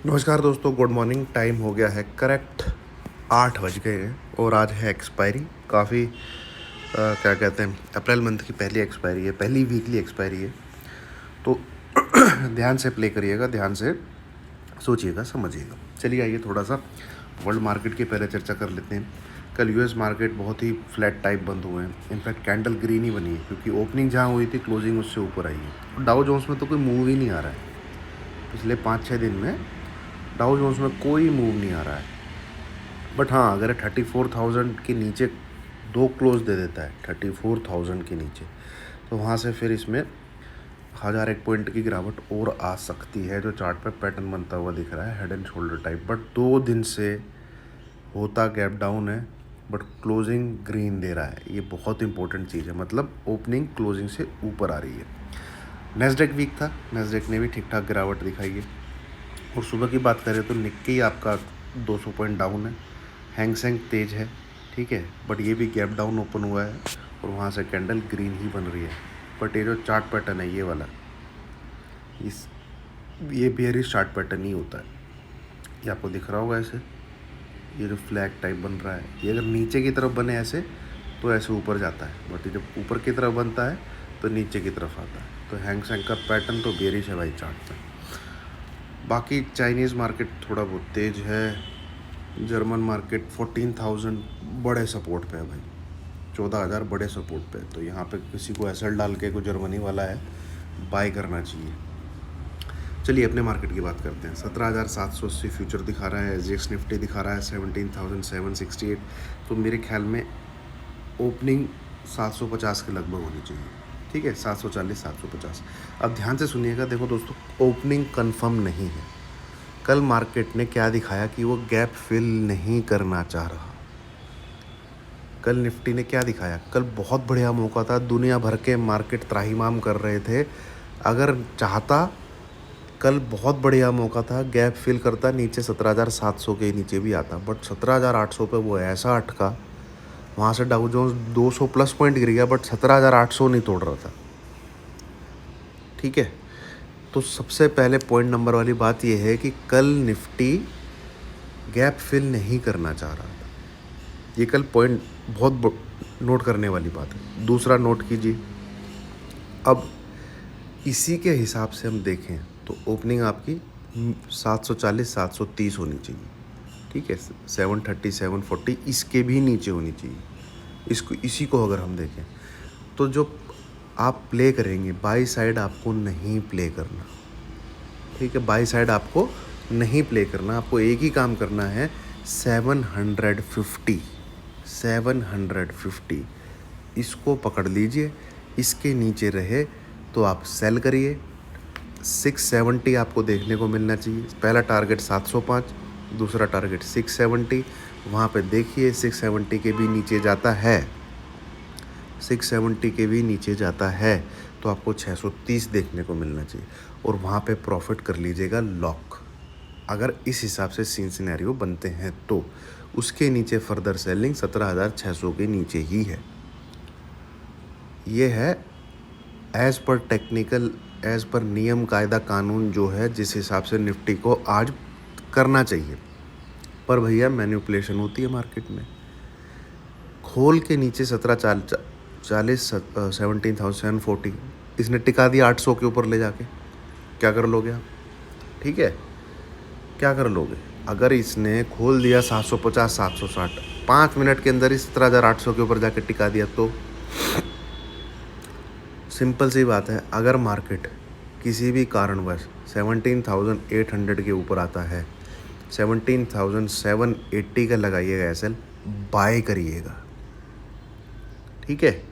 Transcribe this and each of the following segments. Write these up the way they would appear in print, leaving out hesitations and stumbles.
नमस्कार दोस्तों, good morning. Time हो गया है करेक्ट 8 बज गए हैं और आज है एक्सपायरी। काफ़ी क्या कहते हैं, अप्रैल मंथ की पहली एक्सपायरी है, पहली वीकली एक्सपायरी है। तो ध्यान से प्ले करिएगा, ध्यान से सोचिएगा, समझिएगा। चलिए आइए थोड़ा सा वर्ल्ड मार्केट की पहले चर्चा कर लेते हैं। कल यूएस मार्केट बहुत ही फ्लैट टाइप बंद हुए हैं। इनफैक्ट कैंडल ग्रीन ही बनी है क्योंकि ओपनिंग जहाँ हुई थी क्लोजिंग उससे ऊपर आई है। डाउ जोन्स में तो कोई मूव ही नहीं आ रहा है पिछले 5-6 दिन में। डाउ जोन्स में कोई मूव नहीं आ रहा है। बट हाँ, अगर 34,000 के नीचे दो क्लोज दे देता है 34,000 के नीचे, तो वहाँ से फिर इसमें 1,001 पॉइंट की गिरावट और आ सकती है, जो चार्ट पे पैटर्न बनता हुआ दिख रहा है, head and shoulder type. But 2 दिन से होता गैप डाउन है, बट क्लोजिंग ग्रीन दे रहा है। ये बहुत इंपॉर्टेंट चीज़ है, मतलब ओपनिंग क्लोजिंग से ऊपर आ रही है। नेस्डेक वीक था, नेस्डेक ने भी ठीक ठाक गिरावट दिखाई है। और सुबह की बात करें तो निक्की आपका 200 पॉइंट डाउन है, हैंगसेंग तेज है, ठीक है, बट ये भी गैप डाउन ओपन हुआ है और वहाँ से कैंडल ग्रीन ही बन रही है। बट ये जो चार्ट पैटर्न है ये वाला, ये बेयरिश चार्ट पैटर्न ही होता है। ये आपको दिख रहा होगा ऐसे, ये जो फ्लैग टाइप बन रहा है, ये अगर नीचे की तरफ बने ऐसे तो ऐसे ऊपर जाता है, बट ये जब ऊपर की तरफ बनता है तो नीचे की तरफ आता है। तो हैंगसेंग का पैटर्न तो बेयरिश है भाई चार्ट में। बाकी चाइनीज़ मार्केट थोड़ा बहुत तेज है। जर्मन मार्केट 14,000 बड़े सपोर्ट पे है भाई, 14,000 बड़े सपोर्ट पे है। तो यहाँ पे किसी को एसएल डाल के कोई जर्मनी वाला है, बाय करना चाहिए। चलिए अपने मार्केट की बात करते हैं। 17,780 फ्यूचर दिखा रहा है, एसजीएक्स निफ्टी दिखा रहा है 17,768। तो मेरे ख्याल में ओपनिंग 750 के लगभग होनी चाहिए, ठीक है, 740 750। अब ध्यान से सुनिएगा। देखो दोस्तों, ओपनिंग कंफर्म नहीं है। कल मार्केट ने क्या दिखाया कि वो गैप फिल नहीं करना चाह रहा। कल निफ्टी ने क्या दिखाया, कल बहुत बढ़िया मौका था, दुनिया भर के मार्केट त्राहिमाम कर रहे थे। अगर चाहता, कल बहुत बढ़िया मौका था, गैप फिल करता, नीचे 17,700 के नीचे भी आता। बट 17,800 पे वो ऐसा अटका, वहाँ से डाउ जोन्स 200 प्लस पॉइंट गिर गया, बट 17,800 नहीं तोड़ रहा था, ठीक है। तो सबसे पहले पॉइंट नंबर वाली बात यह है कि कल निफ्टी गैप फिल नहीं करना चाह रहा था। ये कल पॉइंट बहुत नोट करने वाली बात है। दूसरा नोट कीजिए, अब इसी के हिसाब से हम देखें तो ओपनिंग आपकी 740 730 होनी चाहिए, ठीक है, 730 740 इसके भी नीचे होनी चाहिए। इसी को अगर हम देखें तो जो आप प्ले करेंगे, बाई साइड आपको नहीं प्ले करना, ठीक है, बाई साइड आपको नहीं प्ले करना। आपको एक ही काम करना है, 750 इसको पकड़ लीजिए। इसके नीचे रहे तो आप सेल करिए। 670 आपको देखने को मिलना चाहिए। पहला टारगेट 705, दूसरा टारगेट 670। वहाँ पे देखिए 670 के भी नीचे जाता है, 670 के भी नीचे जाता है तो आपको 630 देखने को मिलना चाहिए और वहाँ पे प्रॉफिट कर लीजिएगा लॉक। अगर इस हिसाब से सीन सिनेरियो बनते हैं तो उसके नीचे फर्दर सेलिंग 17,600 के नीचे ही है। ये है as per technical, as per नियम कायदा कानून जो है, जिस हिसाब से निफ्टी को आज करना चाहिए। पर भैया मैनिपुलेशन होती है मार्केट में। खोल के नीचे 17,740 इसने टिका दिया 800 के ऊपर ले जाके, क्या कर लोगे आप, ठीक है, क्या कर लोगे? अगर इसने खोल दिया 750 760, 5 मिनट के अंदर ही 17,800 के ऊपर जाके टिका दिया, तो सिंपल सी बात है, अगर मार्केट किसी भी कारणवश 17,800 के ऊपर आता है, 17,780 का लगाइएगा एसएल, बाय करिएगा, ठीक है,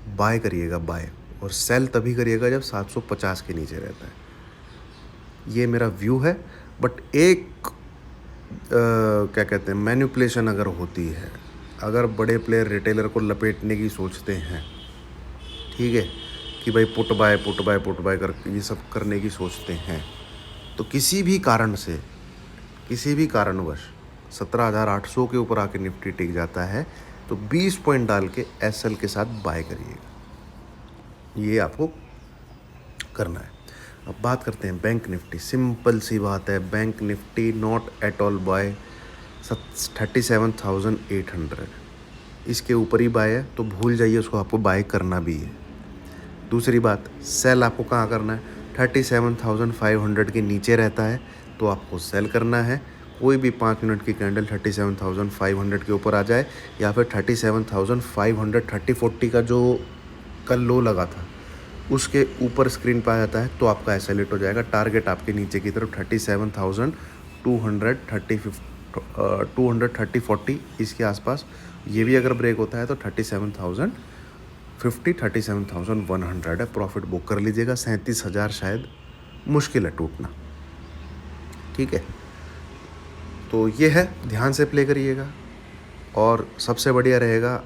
बाय करिएगा, बाय। और सेल तभी करिएगा जब 750 के नीचे रहता है। ये मेरा व्यू है। बट एक क्या कहते हैं, मैनिपुलेशन अगर होती है, अगर बड़े प्लेयर रिटेलर को लपेटने की सोचते हैं, ठीक है, कि भाई पुट बाय कर ये सब करने की सोचते हैं, तो किसी भी कारण से, किसी भी कारणवश 17,800 के ऊपर आके निफ्टी टिक जाता है तो 20 पॉइंट डाल के एसएल के साथ बाय करिएगा। ये आपको करना है। अब बात करते हैं बैंक निफ्टी। सिंपल सी बात है, bank nifty not at all buy 37,800। इसके ऊपर ही बाय है तो भूल जाइए उसको, आपको बाय करना भी है। दूसरी बात, सेल आपको कहाँ करना है, 37,500 के नीचे रहता है तो आपको सेल करना है। कोई भी 5 मिनट की कैंडल 37,500 के ऊपर आ जाए या फिर 37,500 30-40 का जो कल लो लगा था उसके ऊपर स्क्रीन पे आ जाता है तो आपका ऐसा लेट हो जाएगा। टारगेट आपके नीचे की तरफ 37,230-40 इसके आसपास। ये भी अगर ब्रेक होता है तो 37,050-37,100 है। प्रॉफिट बुक कर लीजिएगा। 37,000 शायद मुश्किल है टूटना। ठीक है, तो ये है, ध्यान से प्ले करिएगा। और सबसे बढ़िया रहेगा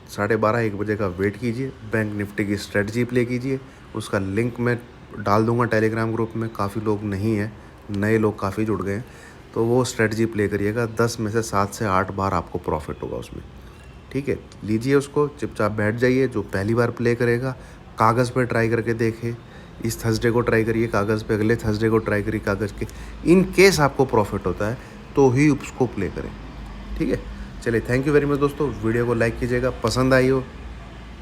12:30-1 बजे का वेट कीजिए, बैंक निफ्टी की स्ट्रेटजी प्ले कीजिए। उसका लिंक मैं डाल दूंगा टेलीग्राम ग्रुप में। काफ़ी लोग नहीं हैं, नए लोग काफ़ी जुड़ गए हैं, तो वो स्ट्रेटजी प्ले करिएगा। 10 में से 7 से 8 बार आपको प्रॉफिट होगा उसमें। ठीक है, लीजिए उसको, चुपचाप बैठ जाइए। जो पहली बार प्ले करेगा कागज़ पे ट्राई करके देखे, इस थर्सडे को ट्राई करिए कागज़ पे, अगले थर्सडे को ट्राई करिए कागज़ के। इन केस आपको प्रॉफिट होता है तो ही उसको प्ले करें। ठीक है, चलिए, थैंक यू वेरी मच दोस्तों। वीडियो को लाइक कीजिएगा, पसंद आई हो,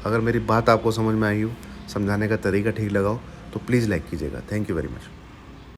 अगर मेरी बात आपको समझ में आई हो, समझाने का तरीका ठीक लगा हो तो प्लीज़ लाइक कीजिएगा। Thank you very much.